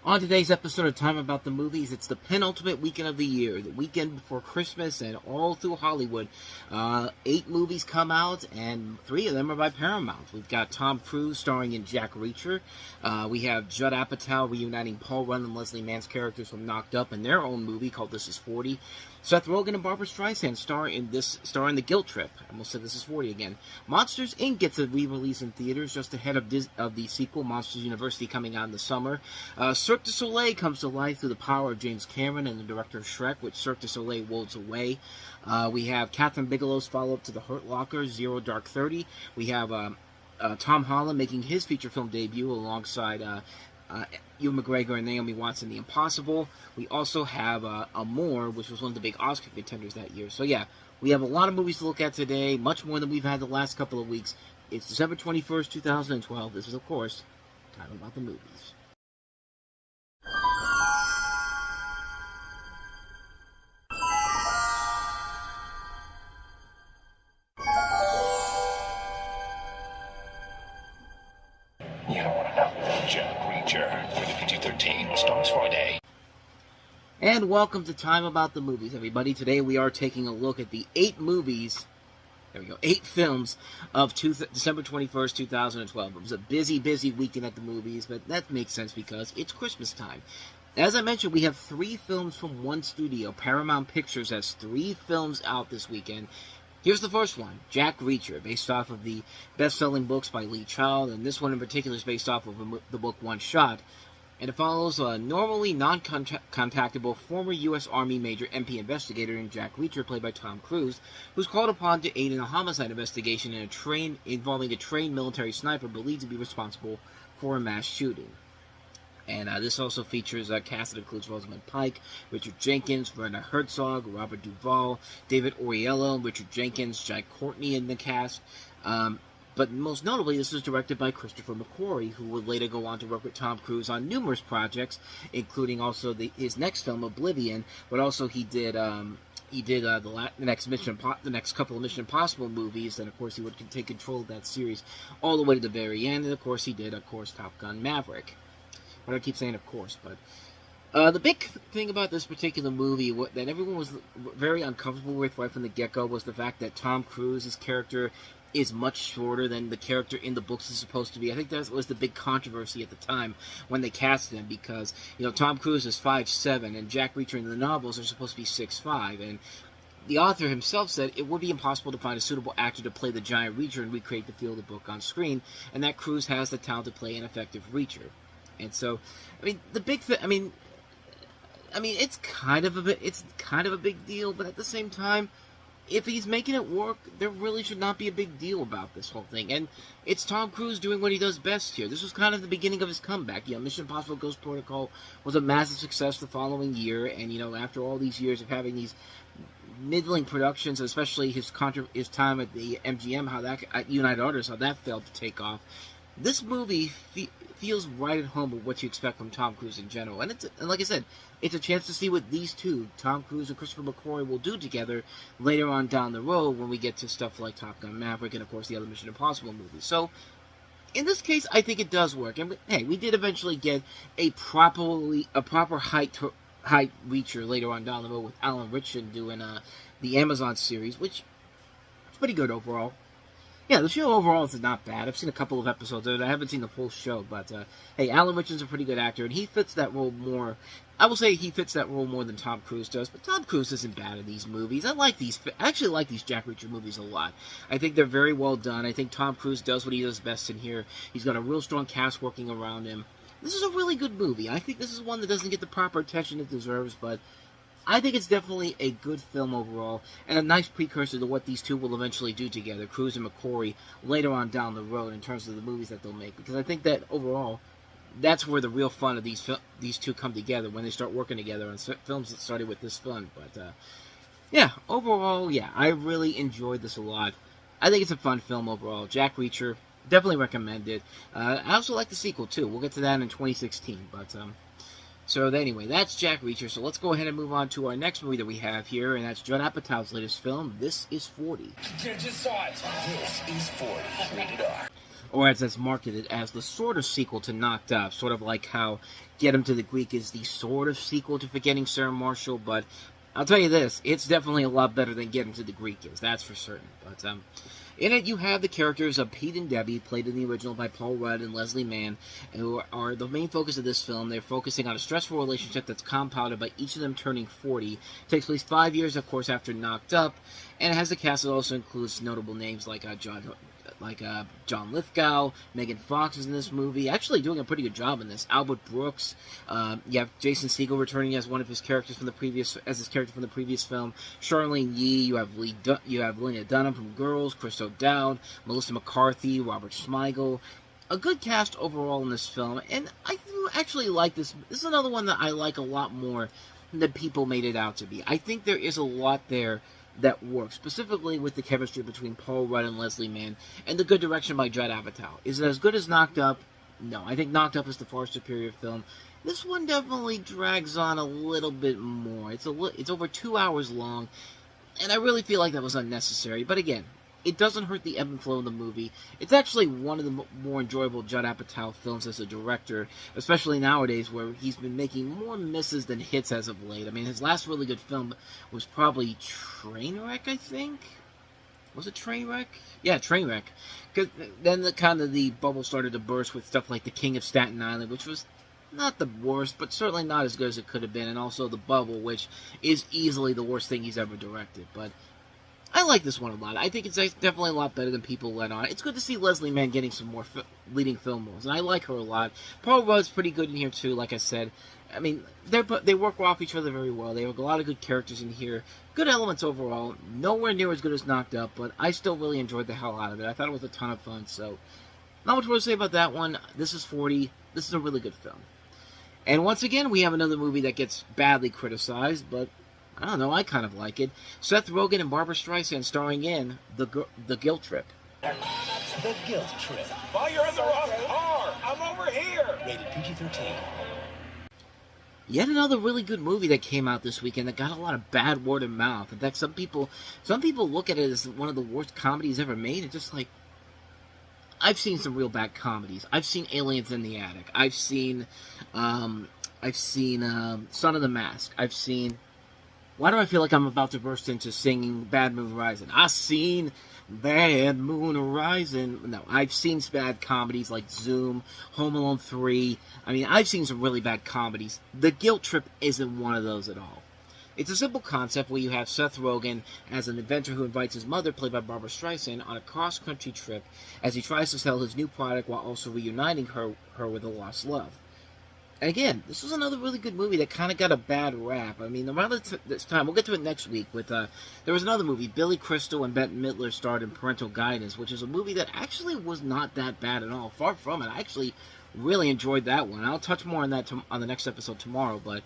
On today's episode of Time About the Movies, it's the penultimate weekend of the year, the weekend before Christmas, and all through Hollywood. 8 movies come out, and 3 of them are by Paramount. We've got Tom Cruise starring in Jack Reacher. We have Judd Apatow reuniting Paul Rudd and Leslie Mann's characters from Knocked Up in their own movie called This Is 40. Seth Rogen and Barbra Streisand star in The Guilt Trip. I almost said This Is 40 again. Monsters, Inc. gets a re-release in theaters just ahead of the sequel, Monsters University, coming out in the summer. Cirque du Soleil comes to life through the power of James Cameron and the director of Shrek, which Cirque du Soleil wolds away. We have Catherine Bigelow's follow-up to The Hurt Locker, Zero Dark 30. We have Tom Holland making his feature film debut alongside Ewan McGregor and Naomi Watts in The Impossible. We also have Amour, which was one of the big Oscar contenders that year. So yeah, we have a lot of movies to look at today, much more than we've had the last couple of weeks. It's December 21st, 2012. This is, of course, Time About the Movies. You don't want to know. Jack Reacher, rated PG-13, stars Friday. And welcome to Time About the Movies, everybody. Today we are taking a look at the 8 movies, 8 films of December 21st, 2012. It was a busy weekend at the movies, but that makes sense because it's Christmas time. As I mentioned, we have 3 films from one studio. Paramount Pictures has 3 films out this weekend. Here's the first one, Jack Reacher, based off of the best-selling books by Lee Child, and this one in particular is based off of the book One Shot. And it follows a normally non-contactable former U.S. Army Major MP investigator named Jack Reacher, played by Tom Cruise, who's called upon to aid in a homicide investigation involving a trained military sniper believed to be responsible for a mass shooting. And this also features a cast that includes Rosamund Pike, Richard Jenkins, Werner Herzog, Robert Duvall, David Oyelowo, Richard Jenkins, Jai Courtney in the cast. But most notably, this was directed by Christopher McQuarrie, who would later go on to work with Tom Cruise on numerous projects, including also his next film, Oblivion. But also he did the next couple of Mission Impossible movies, and of course he would take control of that series all the way to the very end. And of course he did, Top Gun Maverick. I don't keep saying of course, but the big thing about this particular movie that everyone was very uncomfortable with right from the get-go was the fact that Tom Cruise's character is much shorter than the character in the books is supposed to be. I think that was the big controversy at the time when they cast him, because Tom Cruise is 5'7", and Jack Reacher in the novels are supposed to be 6'5", and the author himself said it would be impossible to find a suitable actor to play the giant Reacher and recreate the feel of the book on screen, and that Cruise has the talent to play an effective Reacher. And so, the big thing, it's kind of a big deal, but at the same time, if he's making it work, there really should not be a big deal about this whole thing. And it's Tom Cruise doing what he does best here. This was kind of the beginning of his comeback. Mission Impossible Ghost Protocol was a massive success the following year, and after all these years of having these middling productions, especially his time at the MGM, at United Artists, how that failed to take off. This movie feels right at home with what you expect from Tom Cruise in general. And like I said, it's a chance to see what these two, Tom Cruise and Christopher McQuarrie, will do together later on down the road when we get to stuff like Top Gun Maverick and, of course, the other Mission Impossible movies. So, in this case, I think it does work. And, hey, we did eventually get a proper height Reacher later on down the road with Alan Ritchson doing the Amazon series, which is pretty good overall. Yeah, the show overall is not bad. I've seen a couple of episodes of it. I haven't seen the full show, but hey, Alan Ritchson's a pretty good actor, and he fits that role more. I will say he fits that role more than Tom Cruise does, but Tom Cruise isn't bad in these movies. I actually like these Jack Reacher movies a lot. I think they're very well done. I think Tom Cruise does what he does best in here. He's got a real strong cast working around him. This is a really good movie. I think this is one that doesn't get the proper attention it deserves, but I think it's definitely a good film overall, and a nice precursor to what these two will eventually do together, Cruise and McQuarrie, later on down the road in terms of the movies that they'll make. Because I think that overall, that's where the real fun of these two come together, when they start working together on films that started with this fun. But yeah, overall, yeah, I really enjoyed this a lot. I think it's a fun film overall. Jack Reacher, definitely recommend it. I also like the sequel too. We'll get to that in 2016, but so anyway, that's Jack Reacher. So let's go ahead and move on to our next movie that we have here, and that's Judd Apatow's latest film, This Is 40. You just saw it. This is 40. Rated R. or as it's marketed as the sort of sequel to Knocked Up, sort of like how Get Him to the Greek is the sort of sequel to Forgetting Sarah Marshall, but I'll tell you this, it's definitely a lot better than Get Him to the Greek is, that's for certain. But in it, you have the characters of Pete and Debbie, played in the original by Paul Rudd and Leslie Mann, who are the main focus of this film. They're focusing on a stressful relationship that's compounded by each of them turning 40. It takes place 5 years, of course, after Knocked Up, and it has a cast that also includes notable names like John Lithgow. Megan Fox is in this movie, actually doing a pretty good job in this. Albert Brooks. You have Jason Segel returning as one of his characters from the previous film. Charlene Yee. You have Lena Dunham from Girls. Chris O'Dowd, Melissa McCarthy, Robert Smigel. A good cast overall in this film, and I do actually like this. This is another one that I like a lot more than people made it out to be. I think there is a lot there that works, specifically with the chemistry between Paul Rudd and Leslie Mann, and the good direction by Judd Apatow. Is it as good as Knocked Up? No, I think Knocked Up is the far superior film. This one definitely drags on a little bit more. It's over 2 hours long, and I really feel like that was unnecessary. But again, it doesn't hurt the ebb and flow of the movie. It's actually one of the more enjoyable Judd Apatow films as a director, especially nowadays where he's been making more misses than hits as of late. I mean, his last really good film was probably Trainwreck, I think? Was it Trainwreck? Yeah, Trainwreck. Because then the bubble started to burst with stuff like The King of Staten Island, which was not the worst, but certainly not as good as it could have been, and also The Bubble, which is easily the worst thing he's ever directed. But I like this one a lot. I think it's definitely a lot better than people let on. It's good to see Leslie Mann getting some more leading film roles, and I like her a lot. Paul Rudd's pretty good in here, too, like I said. I mean, they work off each other very well. They have a lot of good characters in here. Good elements overall. Nowhere near as good as Knocked Up, but I still really enjoyed the hell out of it. I thought it was a ton of fun, so not much more to say about that one. This is 40. This is a really good film. And once again, we have another movie that gets badly criticized, but I don't know, I kind of like it. Seth Rogen and Barbara Streisand starring in The Guilt Trip. The Guilt Trip. While you're in the wrong car, I'm over here. Rated PG-13. Yet another really good movie that came out this weekend that got a lot of bad word of mouth. In fact, some people look at it as one of the worst comedies ever made. It's just like, I've seen some real bad comedies. I've seen Aliens in the Attic. I've seen Son of the Mask. I've seen... Why do I feel like I'm about to burst into singing Bad Moon Rising? I've seen Bad Moon Rising. No, I've seen bad comedies like Zoom, Home Alone 3. I mean, I've seen some really bad comedies. The Guilt Trip isn't one of those at all. It's a simple concept where you have Seth Rogen as an inventor who invites his mother, played by Barbara Streisand, on a cross-country trip as he tries to sell his new product while also reuniting her with a lost love. And again, this was another really good movie that kind of got a bad rap. I mean, around this time, we'll get to it next week, with there was another movie, Billy Crystal and Bette Midler starred in Parental Guidance, which is a movie that actually was not that bad at all. Far from it. I actually really enjoyed that one. I'll touch more on that on the next episode tomorrow, but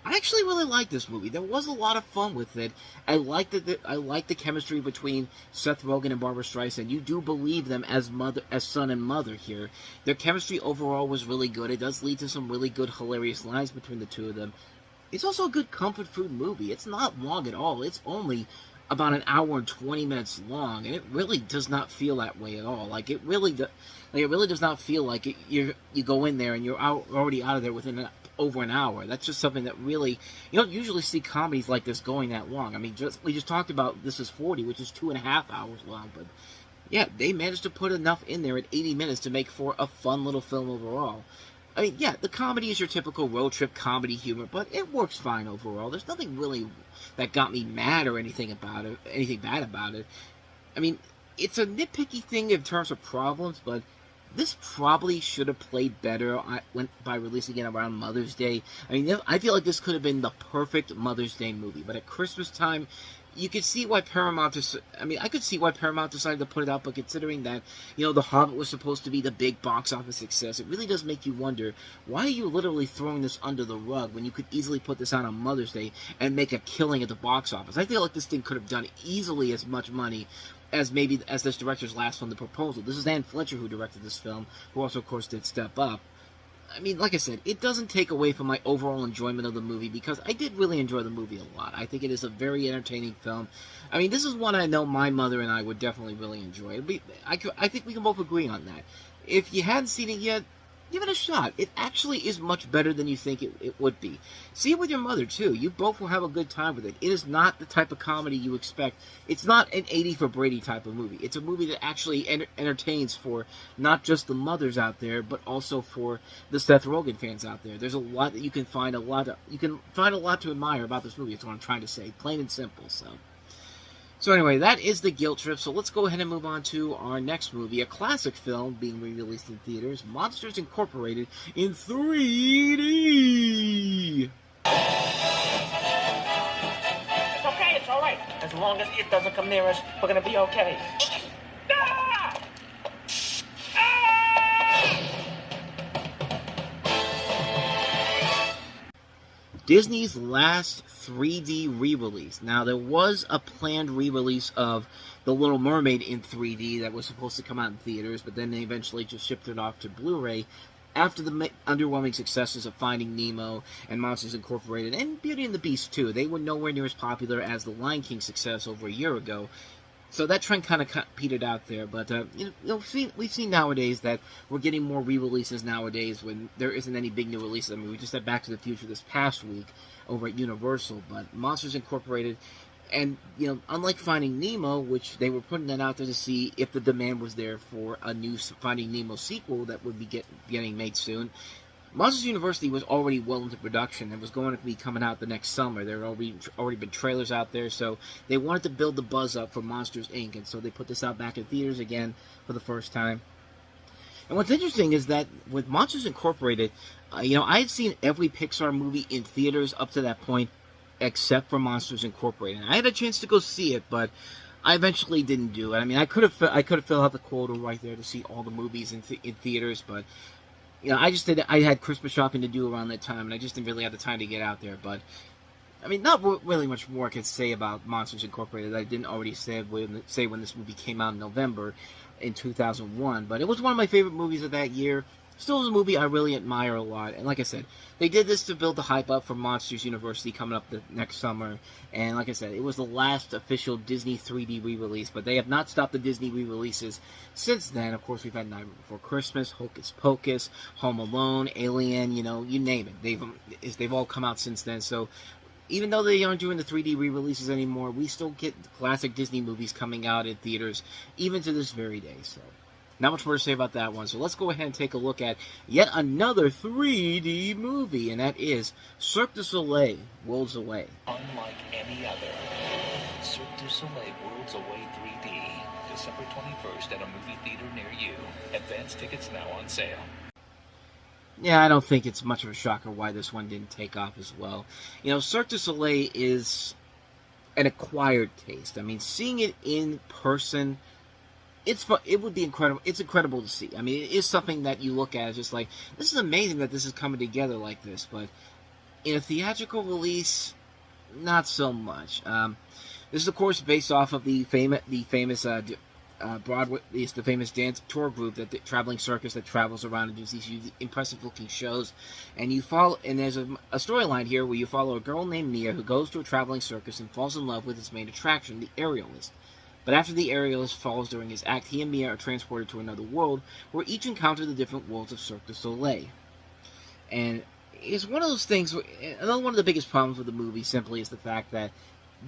I actually really liked this movie. There was a lot of fun with it. I liked the chemistry between Seth Rogen and Barbara Streisand. You do believe them as son and mother here. Their chemistry overall was really good. It does lead to some really good, hilarious lines between the two of them. It's also a good comfort food movie. It's not long at all. It's only about an hour and 20 minutes long, and it really does not feel that way at all. It really does not feel like you go in there and you're already out of there within over an hour. That's just something that really, you don't usually see comedies like this going that long. I mean, we just talked about This Is 40, which is 2.5 hours long, but yeah, they managed to put enough in there at 80 minutes to make for a fun little film overall. I mean, yeah, the comedy is your typical road trip comedy humor, but it works fine overall. There's nothing really that got me mad or anything bad about it. I mean, it's a nitpicky thing in terms of problems, but this probably should have played better by releasing it around Mother's Day. I mean, I feel like this could have been the perfect Mother's Day movie, but at Christmas time, you could see why Paramount I could see why Paramount decided to put it out, but considering that, The Hobbit was supposed to be the big box office success, it really does make you wonder, why are you literally throwing this under the rug when you could easily put this out on Mother's Day and make a killing at the box office? I feel like this thing could have done easily as much money as this director's last film, The Proposal. This is Anne Fletcher who directed this film, who also, of course, did Step Up. I mean, like I said, it doesn't take away from my overall enjoyment of the movie, because I did really enjoy the movie a lot. I think it is a very entertaining film. I mean, this is one I know my mother and I would definitely really enjoy. I think we can both agree on that. If you hadn't seen it yet, give it a shot. It actually is much better than you think it would be. See it with your mother, too. You both will have a good time with it. It is not the type of comedy you expect. It's not an 80 for Brady type of movie. It's a movie that actually entertains for not just the mothers out there, but also for the Seth Rogen fans out there. There's a lot that you can find a lot to admire about this movie. That's what I'm trying to say, plain and simple. So anyway, that is The Guilt Trip. So let's go ahead and move on to our next movie, a classic film being re-released in theaters, Monsters Incorporated in 3D. It's okay, it's alright. As long as it doesn't come near us, we're gonna be okay. Ah! Ah! Disney's last 3D re-release. Now, there was a planned re-release of The Little Mermaid in 3D that was supposed to come out in theaters, but then they eventually just shipped it off to Blu-ray after the underwhelming successes of Finding Nemo and Monsters Incorporated, and Beauty and the Beast, too. They were nowhere near as popular as the Lion King success over a year ago. So that trend kind of petered out there, but we've seen nowadays that we're getting more re-releases nowadays when there isn't any big new releases. I mean, we just had Back to the Future this past week over at Universal, but Monsters Incorporated, and unlike Finding Nemo, which they were putting that out there to see if the demand was there for a new Finding Nemo sequel that would be getting made soon, Monsters University was already well into production and was going to be coming out the next summer. There had already been trailers out there, so they wanted to build the buzz up for Monsters, Inc., and so they put this out back in theaters again for the first time. And what's interesting is that with Monsters Incorporated, I had seen every Pixar movie in theaters up to that point, except for Monsters Incorporated. I had a chance to go see it, but I eventually didn't do it. I mean, I could have filled out the quota right there to see all the movies in theaters, but I had Christmas shopping to do around that time, and I just didn't really have the time to get out there. But I mean, not really much more I could say about Monsters Incorporated that I didn't already say when this movie came out in November in 2001. But it was one of my favorite movies of that year. Still is a movie I really admire a lot. And like I said, they did this to build the hype up for Monsters University coming up the next summer. And like I said, it was the last official Disney 3D re-release. But they have not stopped the Disney re-releases since then. Of course, we've had Nightmare Before Christmas, Hocus Pocus, Home Alone, Alien, you name it. They've all come out since then. So even though they aren't doing the 3D re-releases anymore, we still get classic Disney movies coming out in theaters, even to this very day. So not much more to say about that one. So let's go ahead and take a look at yet another 3D movie, and that is Cirque du Soleil, Worlds Away. Unlike any other, Cirque du Soleil Worlds Away 3D, December 21st at a movie theater near you. Advance tickets now on sale. Yeah, I don't think it's much of a shocker why this one didn't take off as well. Cirque du Soleil is an acquired taste. I mean, seeing it in person, it would be incredible. It's incredible to see. I mean, it is something that you look at as just like, this is amazing that this is coming together like this. But in a theatrical release, not so much. This is, of course, based off of the famous Broadway. It's the famous dance tour group, the traveling circus that travels around and does these impressive-looking shows. And there's a storyline here where you follow a girl named Mia who goes to a traveling circus and falls in love with its main attraction, the aerialist. But after the aerialist falls during his act, he and Mia are transported to another world, where each encounter the different worlds of Cirque du Soleil. And it's one of those things, another one of the biggest problems with the movie simply is the fact that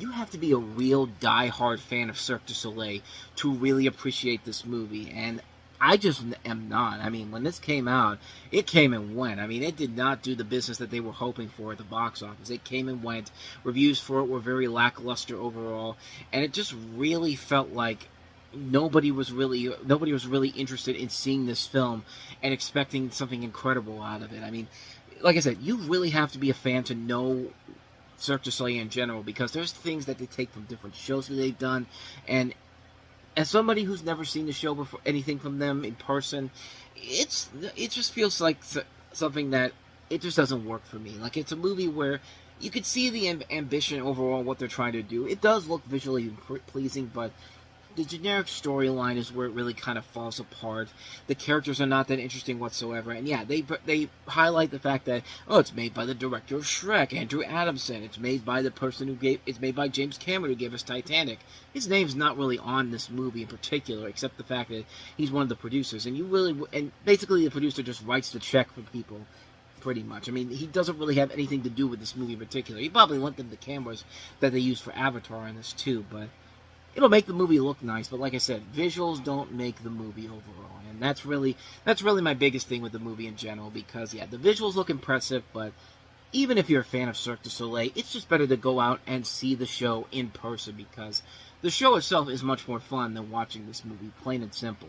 you have to be a real die-hard fan of Cirque du Soleil to really appreciate this movie, and I just am not. I mean, when this came out, it came and went. I mean, it did not do the business that they were hoping for at the box office. It came and went. Reviews for it were very lackluster overall, and it just really felt like nobody was really interested in seeing this film and expecting something incredible out of it. I mean, like I said, you really have to be a fan to know Cirque du Soleil in general, because there's things that they take from different shows that they've done, and as somebody who's never seen the show before, anything from them in person, it just feels like something that it just doesn't work for me. Like, it's a movie where you could see the ambition overall, what they're trying to do. It does look visually pleasing, but the generic storyline is where it really kind of falls apart. The characters are not that interesting whatsoever, and yeah, they highlight the fact that, oh, it's made by the director of Shrek, Andrew Adamson. It's made by the person it's made by James Cameron, who gave us Titanic. His name's not really on this movie in particular, except the fact that he's one of the producers, and basically the producer just writes the check for people, pretty much. I mean, he doesn't really have anything to do with this movie in particular. He probably lent them the cameras that they used for Avatar in this too, but it'll make the movie look nice, but like I said, visuals don't make the movie overall, and that's really my biggest thing with the movie in general, because, yeah, the visuals look impressive, but even if you're a fan of Cirque du Soleil, it's just better to go out and see the show in person, because the show itself is much more fun than watching this movie, plain and simple.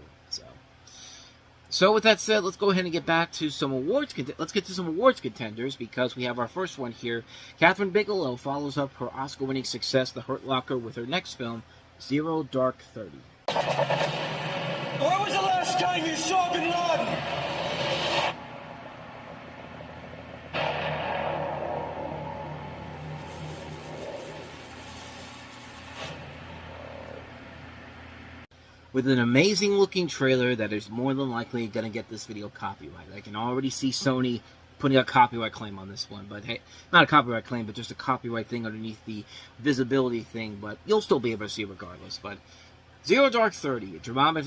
So with that said, let's go ahead and get back to some awards. Let's get to some awards contenders, because we have our first one here. Catherine Bigelow follows up her Oscar-winning success, The Hurt Locker, with her next film, Zero Dark 30. When was the last time you saw Bin Laden? With an amazing-looking trailer that is more than likely going to get this video copyrighted. I can already see Sony putting a copyright claim on this one, but hey, not a copyright claim, but just a copyright thing underneath the visibility thing, but you'll still be able to see regardless. But Zero Dark 30,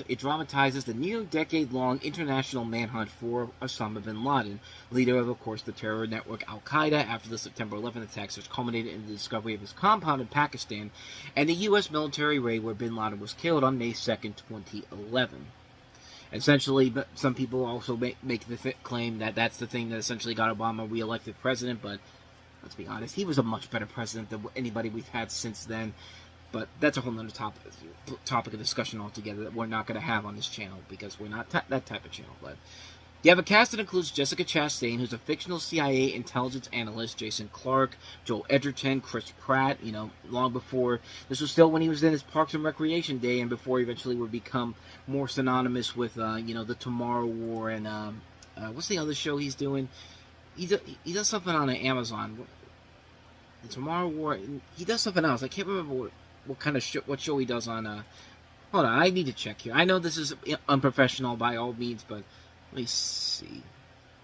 it dramatizes the near-decade-long international manhunt for Osama bin Laden, leader of course, the terror network Al-Qaeda, after the September 11th attacks, which culminated in the discovery of his compound in Pakistan, and the U.S. military raid where bin Laden was killed on May 2nd, 2011. Essentially, but some people also make the claim that that's the thing that essentially got Obama reelected president, but let's be honest, he was a much better president than anybody we've had since then. But that's a whole other topic of discussion altogether that we're not going to have on this channel, because we're not that type of channel. But you have a cast that includes Jessica Chastain, who's a fictional CIA intelligence analyst, Jason Clarke, Joel Edgerton, Chris Pratt, long before, this was still when he was in his Parks and Recreation day, and before he eventually would become more synonymous with, the Tomorrow War, and, what's the other show he's doing? He does something on Amazon. The Tomorrow War, he does something else. I can't remember what kind of what show he does on, hold on, I need to check here. I know this is unprofessional by all means, but let me see.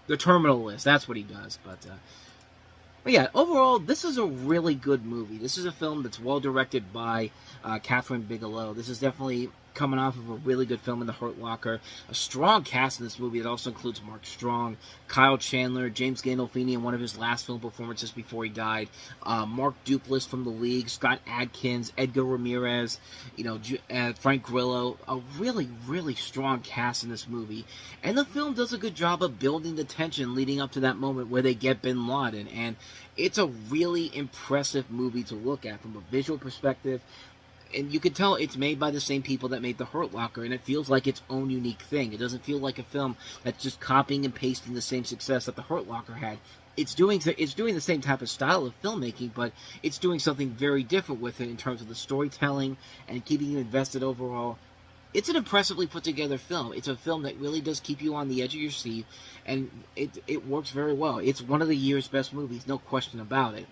The Terminal List, that's what he does, but yeah, overall, this is a really good movie. This is a film that's well directed by Catherine Bigelow. This is definitely coming off of a really good film in The Hurt Locker. A strong cast in this movie that also includes Mark Strong, Kyle Chandler, James Gandolfini in one of his last film performances before he died, Mark Duplass from The League, Scott Adkins, Edgar Ramirez, Frank Grillo. A really, really strong cast in this movie. And the film does a good job of building the tension leading up to that moment where they get bin Laden. And it's a really impressive movie to look at from a visual perspective. And you can tell it's made by the same people that made The Hurt Locker, and it feels like its own unique thing. It doesn't feel like a film that's just copying and pasting the same success that The Hurt Locker had. It's doing the same type of style of filmmaking, but it's doing something very different with it in terms of the storytelling and keeping you invested overall. It's an impressively put together film. It's a film that really does keep you on the edge of your seat, and it works very well. It's one of the year's best movies, no question about it.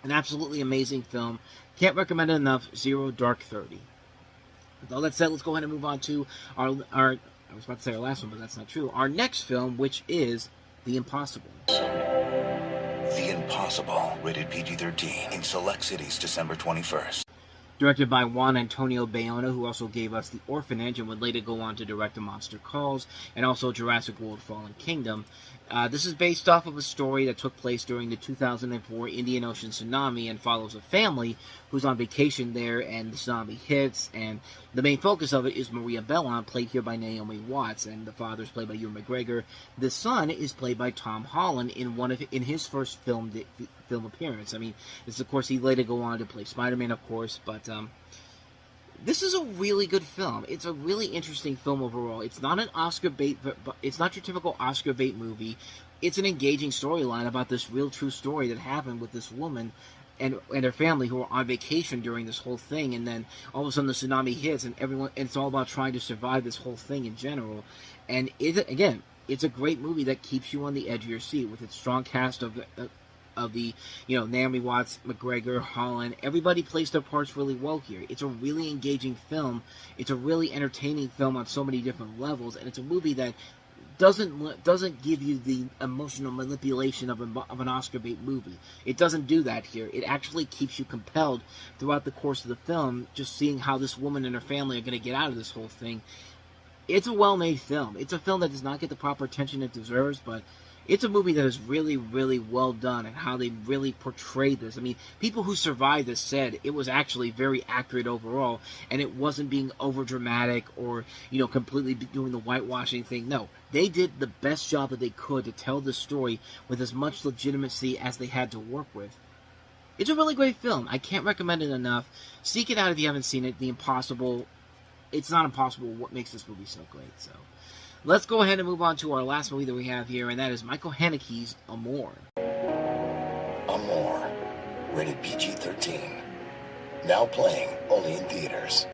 An absolutely amazing film. Can't recommend it enough. Zero Dark 30. With all that said, let's go ahead and move on to our I was about to say our last one, but that's not true. Our next film, which is The Impossible. The Impossible, rated PG-13, in select cities December 21st. Directed by Juan Antonio Bayona, who also gave us The Orphanage and would later go on to direct A Monster Calls and also Jurassic World Fallen Kingdom. This is based off of a story that took place during the 2004 Indian Ocean tsunami and follows a family who's on vacation there, and the tsunami hits, and the main focus of it is Maria Belmont, played here by Naomi Watts, and the father is played by Ewan McGregor. The son is played by Tom Holland in his first film appearance. I mean, this, of course, he later go on to play Spider-Man, of course, but this is a really good film. It's a really interesting film overall. It's not an Oscar bait, but it's not your typical Oscar bait movie. It's an engaging storyline about this real true story that happened with this woman and her family who were on vacation during this whole thing, and then all of a sudden the tsunami hits, and it's all about trying to survive this whole thing in general. And it's a great movie that keeps you on the edge of your seat with its strong cast of Naomi Watts, McGregor, Holland. Everybody plays their parts really well here. It's a really engaging film. It's a really entertaining film on so many different levels, and it's a movie that doesn't give you the emotional manipulation of an Oscar bait movie. It doesn't do that here. It actually keeps you compelled throughout the course of the film, just seeing how this woman and her family are going to get out of this whole thing. It's a well-made film. It's a film that does not get the proper attention it deserves, but it's a movie that is really, really well done and how they really portrayed this. I mean, people who survived this said it was actually very accurate overall, and it wasn't being over-dramatic or, completely doing the whitewashing thing. No, they did the best job that they could to tell the story with as much legitimacy as they had to work with. It's a really great film. I can't recommend it enough. Seek it out if you haven't seen it. It's not impossible what makes this movie so great, so... Let's go ahead and move on to our last movie that we have here, and that is Michael Haneke's Amour. Amour, rated PG-13. Now playing only in theaters.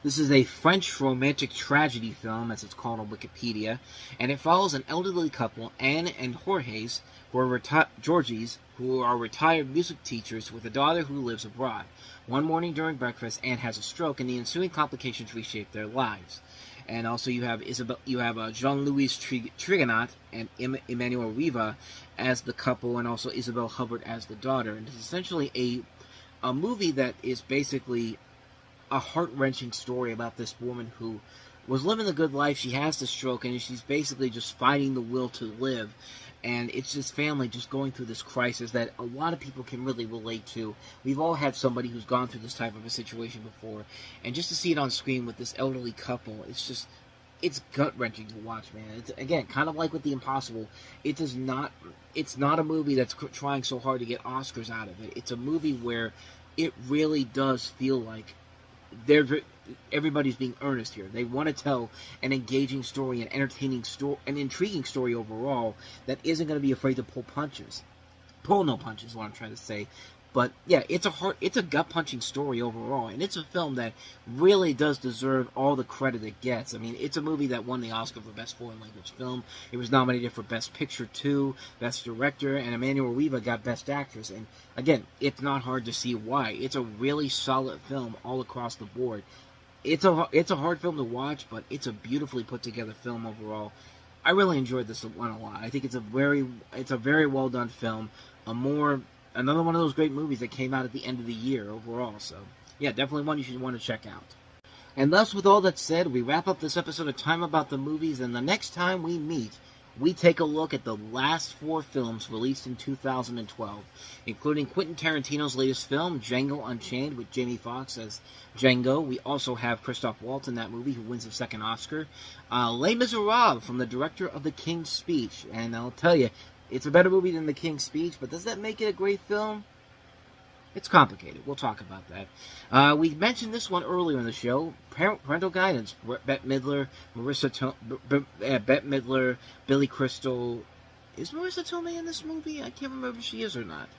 This is a French romantic tragedy film, as it's called on Wikipedia, and it follows an elderly couple, Anne and Jorges, who are retired music teachers with a daughter who lives abroad. One morning during breakfast, Anne has a stroke, and the ensuing complications reshape their lives. And also you have Jean-Louis Trigonat and Emmanuel Riva as the couple, and also Isabelle Hubbard as the daughter. And it's essentially a movie that is basically a heart-wrenching story about this woman who was living the good life. She has the stroke, and she's basically just fighting the will to live. And it's this family just going through this crisis that a lot of people can really relate to. We've all had somebody who's gone through this type of a situation before. And just to see it on screen with this elderly couple, it's gut-wrenching to watch, man. It's, again, kind of like with The Impossible. It's not a movie that's trying so hard to get Oscars out of it. It's a movie where it really does feel like everybody's being earnest here. They want to tell an engaging story, an entertaining story, an intriguing story overall that isn't going to be afraid to pull punches. Pull no punches is what I'm trying to say. But yeah, it's a gut-punching story overall, and it's a film that really does deserve all the credit it gets. I mean, it's a movie that won the Oscar for Best Foreign Language Film. It was nominated for Best Picture too, Best Director, and Emmanuel Riva got Best Actress. And again, it's not hard to see why. It's a really solid film all across the board. It's a hard film to watch, but it's a beautifully put together film overall. I really enjoyed this one a lot. I think it's a very well done film. Another one of those great movies that came out at the end of the year overall. So, yeah, definitely one you should want to check out. And thus, with all that said, we wrap up this episode of Time About the Movies, and the next time we meet, we take a look at the last 4 films released in 2012, including Quentin Tarantino's latest film, Django Unchained, with Jamie Foxx as Django. We also have Christoph Waltz in that movie, who wins his second Oscar. Les Miserables, from the director of The King's Speech. And I'll tell you, it's a better movie than The King's Speech, but does that make it a great film? It's complicated. We'll talk about that. We mentioned this one earlier in the show. Parental Guidance. Bette Midler, Billy Crystal. Is Marissa Tomei in this movie? I can't remember if she is or not.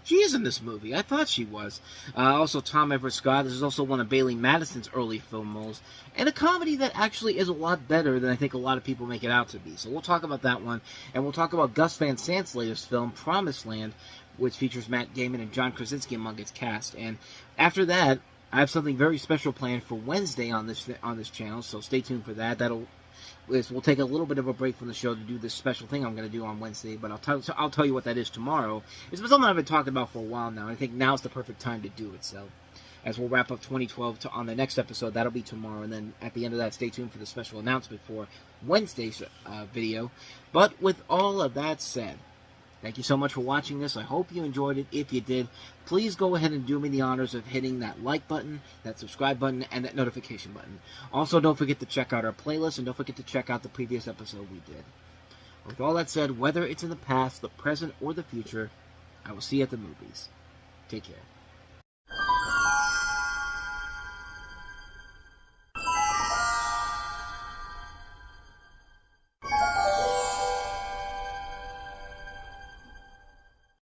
She is in this movie. I thought she was. Also, Tom Everett Scott. This is also one of Bailey Madison's early film roles. And a comedy that actually is a lot better than I think a lot of people make it out to be. So we'll talk about that one. And we'll talk about Gus Van Sant's latest film, Promised Land, which features Matt Damon and John Krasinski among its cast. And after that, I have something very special planned for Wednesday on this channel. So stay tuned for that. We'll take a little bit of a break from the show to do this special thing I'm going to do on Wednesday, but I'll tell you what that is tomorrow. It's something I've been talking about for a while now, and I think now's the perfect time to do it. So, as we'll wrap up 2012 on the next episode, that'll be tomorrow, and then at the end of that, stay tuned for the special announcement for Wednesday's video. But with all of that said, thank you so much for watching this. I hope you enjoyed it. If you did, please go ahead and do me the honors of hitting that like button, that subscribe button, and that notification button. Also, don't forget to check out our playlist, and don't forget to check out the previous episode we did. With all that said, whether it's in the past, the present, or the future, I will see you at the movies. Take care.